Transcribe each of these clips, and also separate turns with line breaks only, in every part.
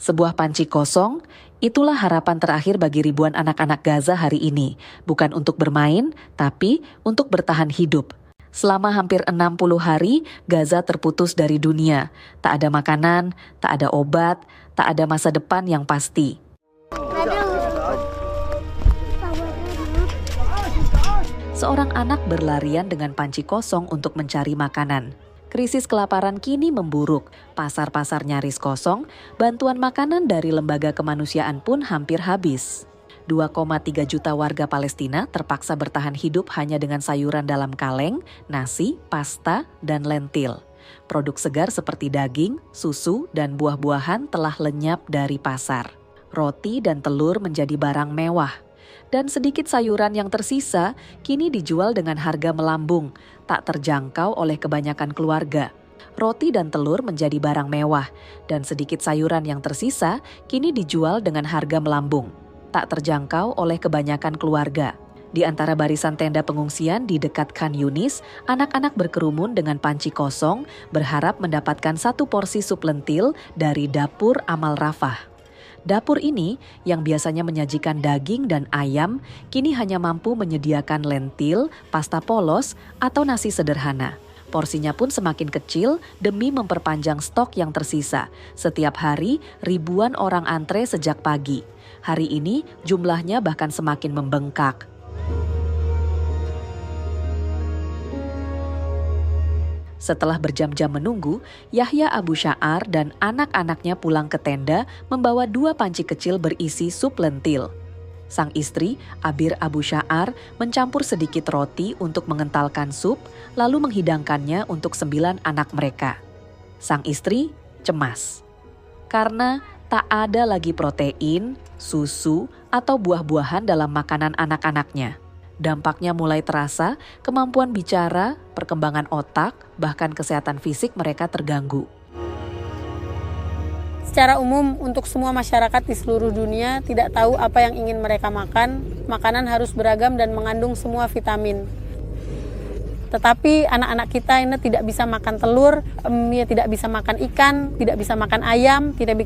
Sebuah panci kosong, itulah harapan terakhir bagi ribuan anak-anak Gaza hari ini. Bukan untuk bermain, tapi untuk bertahan hidup. Selama hampir 60 hari, Gaza terputus dari dunia. Tak ada makanan, tak ada obat, tak ada masa depan yang pasti. Seorang anak berlarian dengan panci kosong untuk mencari makanan. Krisis kelaparan kini memburuk, pasar-pasar nyaris kosong, bantuan makanan dari lembaga kemanusiaan pun hampir habis. 2,3 juta warga Palestina terpaksa bertahan hidup hanya dengan sayuran dalam kaleng, nasi, pasta, dan lentil. Produk segar seperti daging, susu, dan buah-buahan telah lenyap dari pasar. Roti dan telur menjadi barang mewah. Dan sedikit sayuran yang tersisa kini dijual dengan harga melambung, tak terjangkau oleh kebanyakan keluarga. Roti dan telur menjadi barang mewah, dan sedikit sayuran yang tersisa kini dijual dengan harga melambung, tak terjangkau oleh kebanyakan keluarga. Di antara barisan tenda pengungsian di dekat Khan Yunis, anak-anak berkerumun dengan panci kosong, berharap mendapatkan satu porsi sup lentil dari dapur Amal Rafah. Dapur ini, yang biasanya menyajikan daging dan ayam, kini hanya mampu menyediakan lentil, pasta polos, atau nasi sederhana. Porsinya pun semakin kecil demi memperpanjang stok yang tersisa. Setiap hari, ribuan orang antre sejak pagi. Hari ini, jumlahnya bahkan semakin membengkak. Setelah berjam-jam menunggu, Yahya Abu Sya'ar dan anak-anaknya pulang ke tenda membawa 2 panci kecil berisi sup lentil. Sang istri, Abir Abu Sya'ar, mencampur sedikit roti untuk mengentalkan sup, lalu menghidangkannya untuk 9 anak mereka. Sang istri cemas, karena tak ada lagi protein, susu, atau buah-buahan dalam makanan anak-anaknya. Dampaknya mulai terasa, kemampuan bicara, perkembangan otak, bahkan kesehatan fisik mereka terganggu.
Secara umum, untuk semua masyarakat di seluruh dunia tidak tahu apa yang ingin mereka makan. Makanan harus beragam dan mengandung semua vitamin. Tetapi anak-anak kita ini tidak bisa makan telur, tidak bisa makan ikan, tidak bisa makan ayam, tidak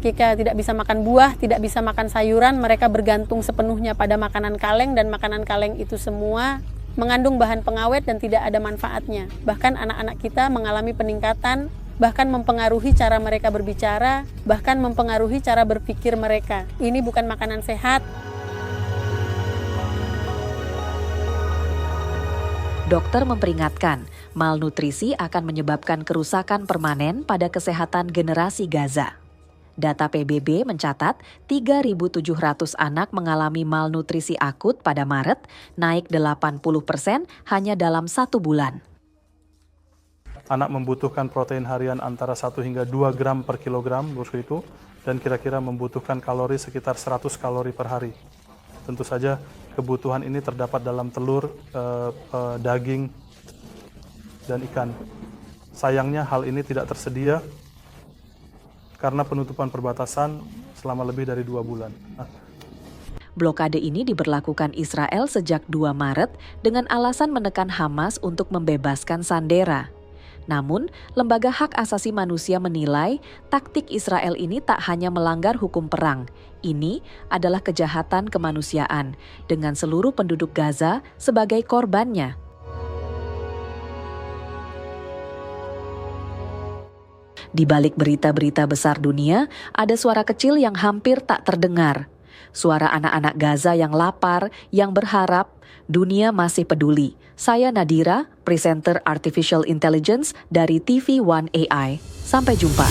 bisa makan buah, tidak bisa makan sayuran. Mereka bergantung sepenuhnya pada makanan kaleng, dan makanan kaleng itu semua mengandung bahan pengawet dan tidak ada manfaatnya. Bahkan anak-anak kita mengalami peningkatan, bahkan mempengaruhi cara mereka berbicara, bahkan mempengaruhi cara berpikir mereka. Ini bukan makanan sehat.
Dokter memperingatkan, malnutrisi akan menyebabkan kerusakan permanen pada kesehatan generasi Gaza. Data PBB mencatat 3.700 anak mengalami malnutrisi akut pada Maret, naik 80% hanya dalam 1 bulan.
Anak membutuhkan protein harian antara 1 hingga 2 gram per kilogram, itu, dan kira-kira membutuhkan kalori sekitar 100 kalori per hari. Tentu saja kebutuhan ini terdapat dalam telur, daging, dan ikan. Sayangnya hal ini tidak tersedia karena penutupan perbatasan selama lebih dari 2 bulan.
Blokade ini diberlakukan Israel sejak 2 Maret dengan alasan menekan Hamas untuk membebaskan sandera. Namun, Lembaga Hak Asasi Manusia menilai taktik Israel ini tak hanya melanggar hukum perang. Ini adalah kejahatan kemanusiaan dengan seluruh penduduk Gaza sebagai korbannya. Di balik berita-berita besar dunia, ada suara kecil yang hampir tak terdengar. Suara anak-anak Gaza yang lapar, yang berharap dunia masih peduli. Saya Nadira, presenter Artificial Intelligence dari TV One AI. Sampai jumpa.